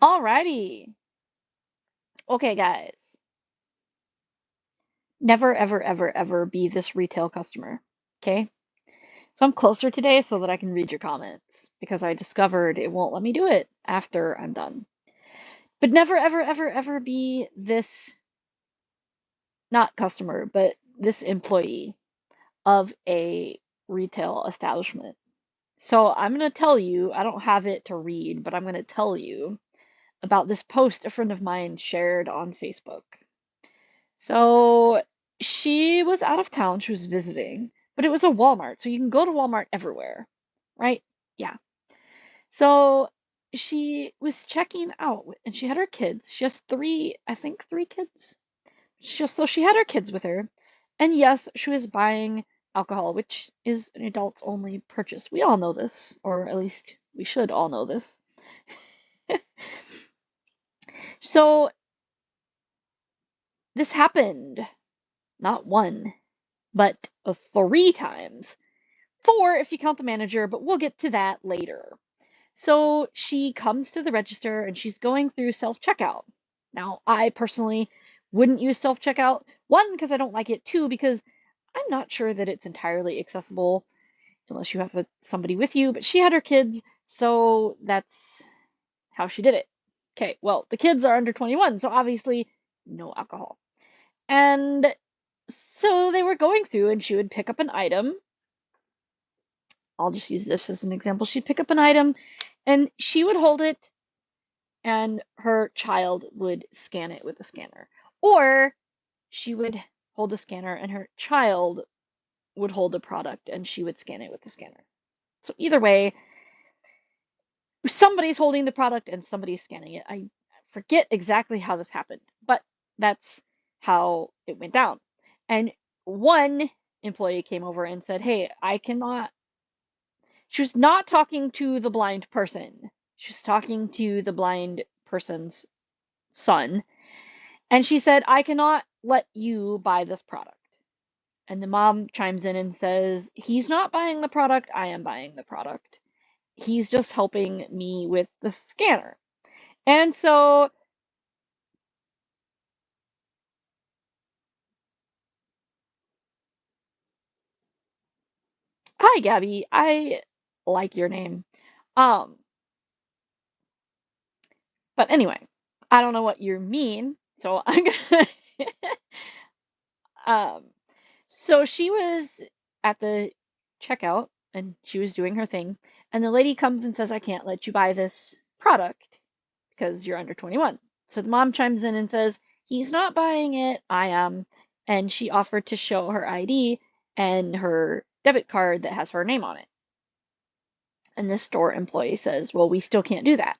Alrighty. Okay, guys. Never, ever, ever, ever be this retail customer. Okay? So I'm closer today so that I can read your comments because I discovered it won't let me do it after I'm done. But never, ever, ever, ever be this, not customer, but this employee of a retail establishment. So I'm going to tell you, I don't have it to read, but I'm going to tell you about this post a friend of mine shared on Facebook. So she was out of town, she was visiting, but it was a Walmart, so you can go to Walmart everywhere, right? Yeah. So she was checking out and she had her kids. She has three, I think three kids. So she had her kids with her. And yes, she was buying alcohol, which is an adults only purchase. We all know this, or at least we should all know this. So this happened not one, but three times. Four if you count the manager, but we'll get to that later. So she comes to the register and she's going through self checkout. Now, I personally wouldn't use self checkout. One, because I don't like it. Two, because I'm not sure that it's entirely accessible unless you have somebody with you. But she had her kids, so that's how she did it. Okay, well, the kids are under 21, so obviously no alcohol. And so they were going through, and she would pick up an item. I'll just use this as an example. She'd pick up an item and she would hold it and her child would scan it with a scanner. Or she would hold the scanner and her child would hold the product and she would scan it with the scanner. So either way, somebody's holding the product and somebody's scanning it. I forget exactly how this happened, but that's how it went down. And one employee came over and said, "Hey, I cannot." She was not talking to the blind person. She was talking to the blind person's son. And she said, "I cannot let you buy this product." And the mom chimes in and says, "He's not buying the product. I am buying the product. He's just helping me with the scanner." And so, hi, Gabby. I like your name. Um, but anyway, I don't know what you mean. So I'm gonna um so she was at the checkout and she was doing her thing, and the lady comes and says, "I can't let you buy this product because you're under 21." So the mom chimes in and says, "He's not buying it, I am." And she offered to show her ID and her debit card that has her name on it. And the store employee says, "Well, we still can't do that."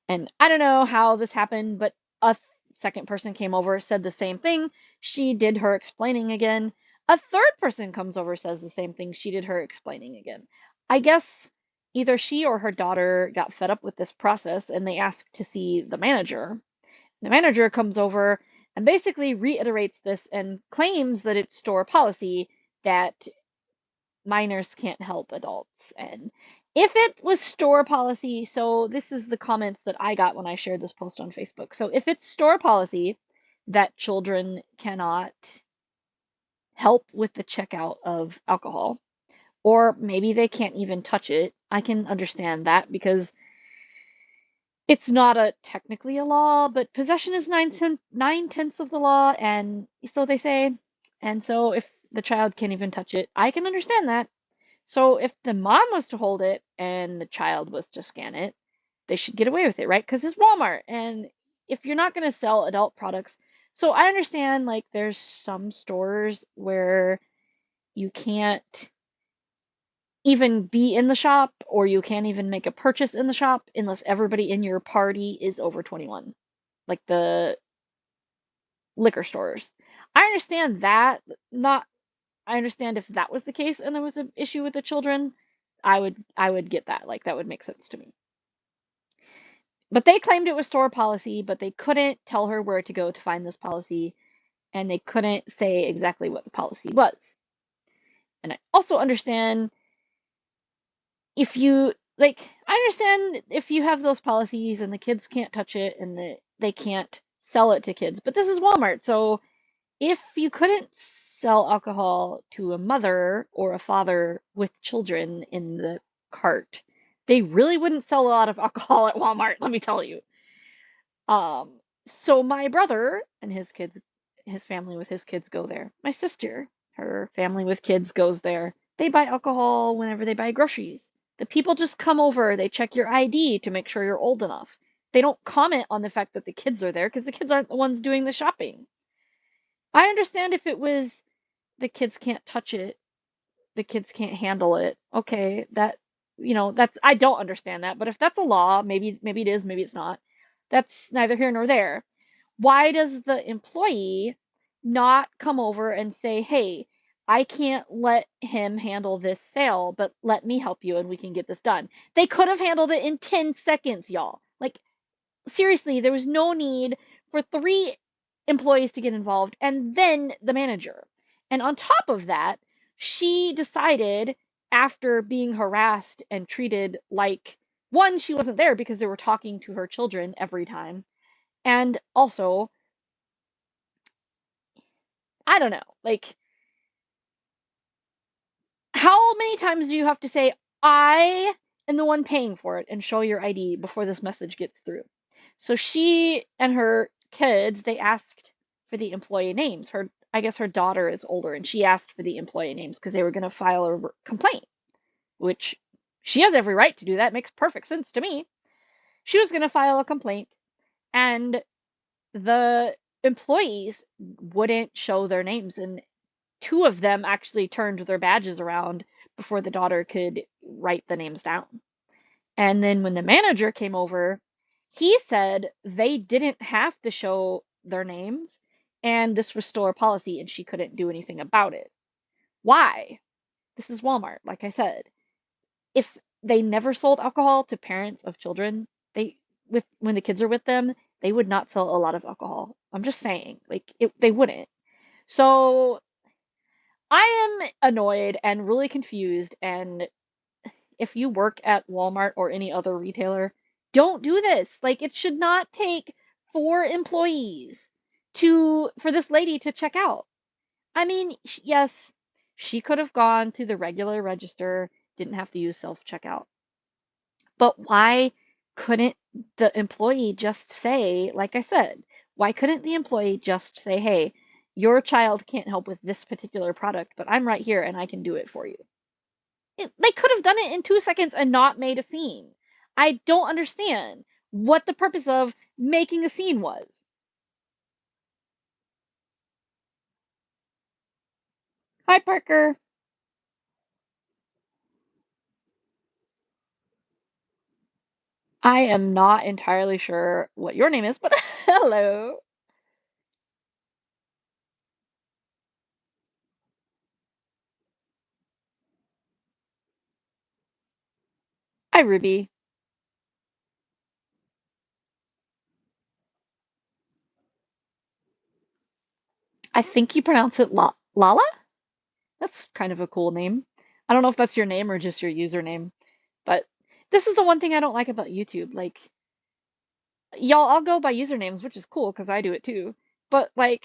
And I don't know how this happened, but a second person came over, said the same thing. She did her explaining again. A third person comes over, says the same thing. She did her explaining again. I guess either she or her daughter got fed up with this process and they asked to see the manager. The manager comes over and basically reiterates this and claims that it's store policy that minors can't help adults. And if it was store policy, so this is the comments that I got when I shared this post on Facebook. So if it's store policy that children cannot help with the checkout of alcohol, or maybe they can't even touch it, I can understand that because it's not a technically a law, but possession is 9/10 of the law, and so they say. And so if the child can't even touch it, I can understand that. So if the mom was to hold it and the child was to scan it, they should get away with it, right? Because it's Walmart. And if you're not going to sell adult products, so I understand like there's some stores where you can't even be in the shop or you can't even make a purchase in the shop unless everybody in your party is over 21, like the liquor stores. I understand that. Not I understand if that was the case and there was an issue with the children, I would get that. Like that would make sense to me. But they claimed it was store policy, but they couldn't tell her where to go to find this policy, and they couldn't say exactly what the policy was. And I also understand if you like, I understand if you have those policies and the kids can't touch it and they can't sell it to kids, but this is Walmart. So if you couldn't sell alcohol to a mother or a father with children in the cart, they really wouldn't sell a lot of alcohol at Walmart, let me tell you. So my brother and his kids, his family with his kids go there. My sister, her family with kids goes there. They buy alcohol whenever they buy groceries. The people just come over, they check your ID to make sure you're old enough. They don't comment on the fact that the kids are there because the kids aren't the ones doing the shopping. I understand if it was the kids can't touch it, the kids can't handle it. Okay, that that's I don't understand that, but if that's a law, maybe it is, maybe it's not. That's neither here nor there. Why does the employee not come over and say, "Hey, I can't let him handle this sale, but let me help you and we can get this done." They could have handled it in 10 seconds, y'all. Like seriously, there was no need for 3 employees to get involved and then the manager. And on top of that, she decided after being harassed and treated like one, she wasn't there because they were talking to her children every time. And also, I don't know, like how many times do you have to say, I am the one paying for it and show your ID before this message gets through? So she and her kids, they asked for the employee names. I guess her daughter is older and she asked for the employee names because they were going to file a complaint, which she has every right to do that. Makes perfect sense to me. She was going to file a complaint and the employees wouldn't show their names and 2 of them actually turned their badges around before the daughter could write the names down. And then when the manager came over, he said they didn't have to show their names and this was store policy and she couldn't do anything about it. Why? This is Walmart, like I said. If they never sold alcohol to parents of children, they with when the kids are with them, they would not sell a lot of alcohol. I'm just saying, like they wouldn't. So I am annoyed and really confused. And if you work at Walmart or any other retailer, don't do this. Like, it should not take 4 employees to for this lady to check out. I mean, yes, she could have gone to the regular register, didn't have to use self-checkout. But why couldn't the employee just say, like I said, why couldn't the employee just say, hey, your child can't help with this particular product, but I'm right here and I can do it for you? They could have done it in 2 seconds and not made a scene. I don't understand what the purpose of making a scene was. Hi, Parker. I am not entirely sure what your name is, but hello. Hi, Ruby. I think you pronounce it Lala? That's kind of a cool name. I don't know if that's your name or just your username, but this is the one thing I don't like about YouTube. Like, y'all, I'll go by usernames, which is cool because I do it too. But like,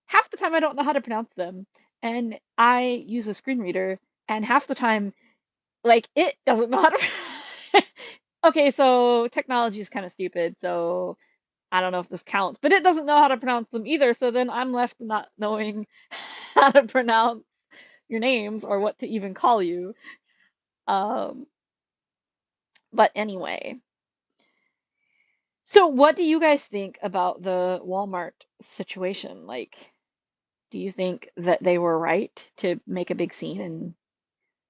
half the time I don't know how to pronounce them, and I use a screen reader, and half the time, like, it doesn't know how to. Okay, so technology is kind of stupid, so I don't know if this counts, but it doesn't know how to pronounce them either. So then I'm left not knowing how to pronounce your names or what to even call you. Um, but anyway, so what do you guys think about the Walmart situation? Like, do you think that they were right to make a big scene? And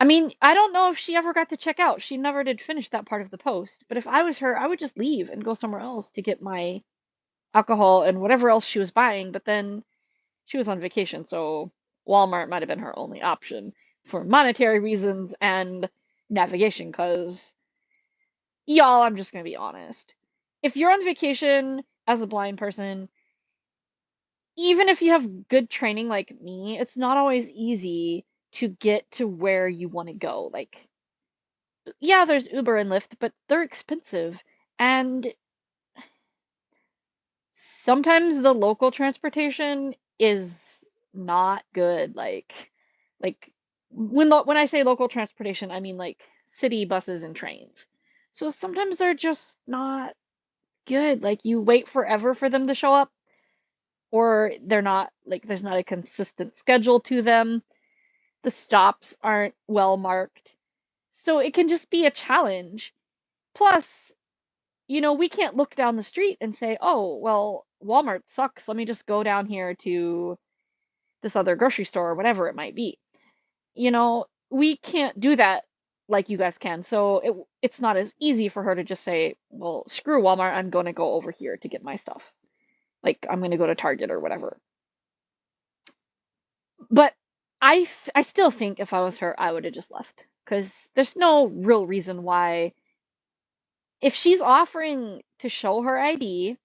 I mean, I don't know if she ever got to check out. She never did finish that part of the post. But if I was her, I would just leave and go somewhere else to get my alcohol and whatever else she was buying. But then she was on vacation, so Walmart might have been her only option for monetary reasons and navigation. Because, y'all, I'm just going to be honest. If you're on vacation as a blind person, even if you have good training like me, it's not always easy to get to where you want to go. Like, yeah, there's Uber and Lyft, but they're expensive. And sometimes the local transportation is not good. Like when I say local transportation, I mean like city buses and trains. So sometimes they're just not good. Like you wait forever for them to show up, or they're not like there's not a consistent schedule to them. The stops aren't well marked. So it can just be a challenge. Plus, we can't look down the street and say, "Oh, well, Walmart sucks. Let me just go down here to this other grocery store," or whatever it might be. We can't do that like you guys can. So it's not as easy for her to just say, "Well, screw Walmart. I'm going to go over here to get my stuff." Like I'm going to go to Target or whatever. But I still think if I was her, I would have just left because there's no real reason why. If she's offering to show her ID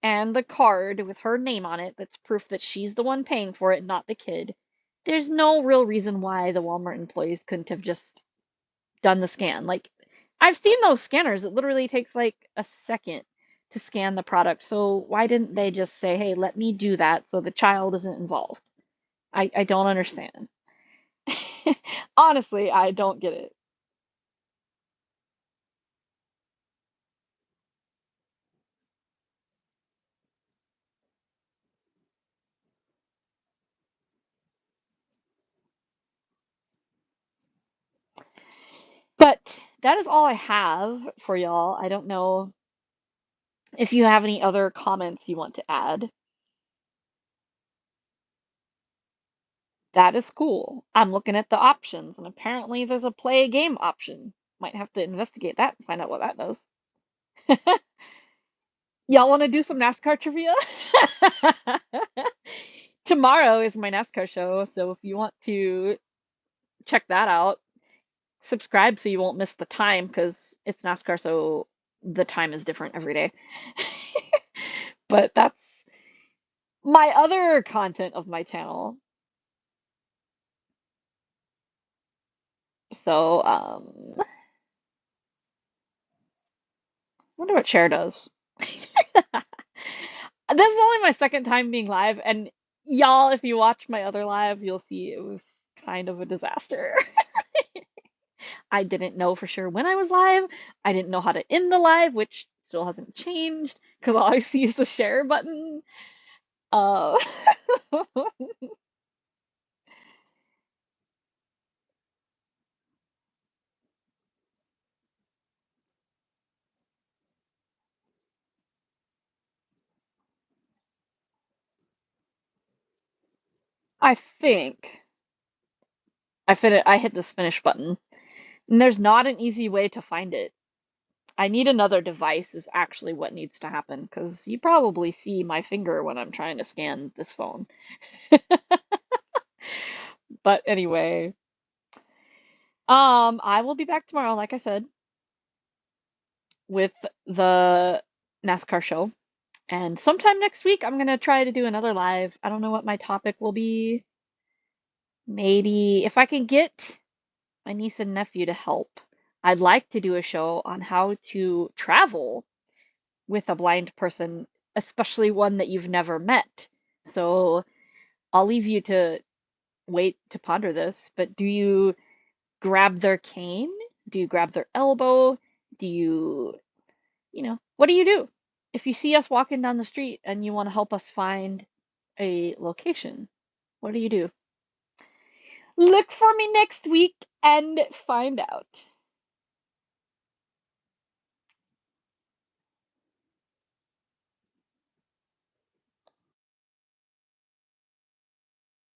and the card with her name on it, that's proof that she's the one paying for it, not the kid, there's no real reason why the Walmart employees couldn't have just done the scan. Like, I've seen those scanners, it literally takes like a second to scan the product. So why didn't they just say, hey, let me do that so the child isn't involved? I don't understand. Honestly, I don't get it. But that is all I have for y'all. I don't know if you have any other comments you want to add. That is cool. I'm looking at the options, and apparently there's a play a game option. Might have to investigate that and find out what that does. Y'all want to do some NASCAR trivia? Tomorrow is my NASCAR show, so if you want to check that out, subscribe so you won't miss the time because it's NASCAR, so the time is different every day. But that's my other content of my channel. So, wonder what Cher does. This is only my second time being live, and y'all, if you watch my other live, you'll see it was kind of a disaster. I didn't know for sure when I was live. I didn't know how to end the live, which still hasn't changed because all I see is the share button. Uh, I think I hit this finish button, and there's not an easy way to find it. I need another device is actually what needs to happen because you probably see my finger when I'm trying to scan this phone. But anyway, I will be back tomorrow, like I said, with the NASCAR show. And sometime next week, I'm gonna try to do another live. I don't know what my topic will be. Maybe if I can get my niece and nephew to help, I'd like to do a show on how to travel with a blind person, especially one that you've never met. So I'll leave you to wait to ponder this, but do you grab their cane? Do you grab their elbow? Do what do you do? If you see us walking down the street and you want to help us find a location, what do you do? Look for me next week and find out.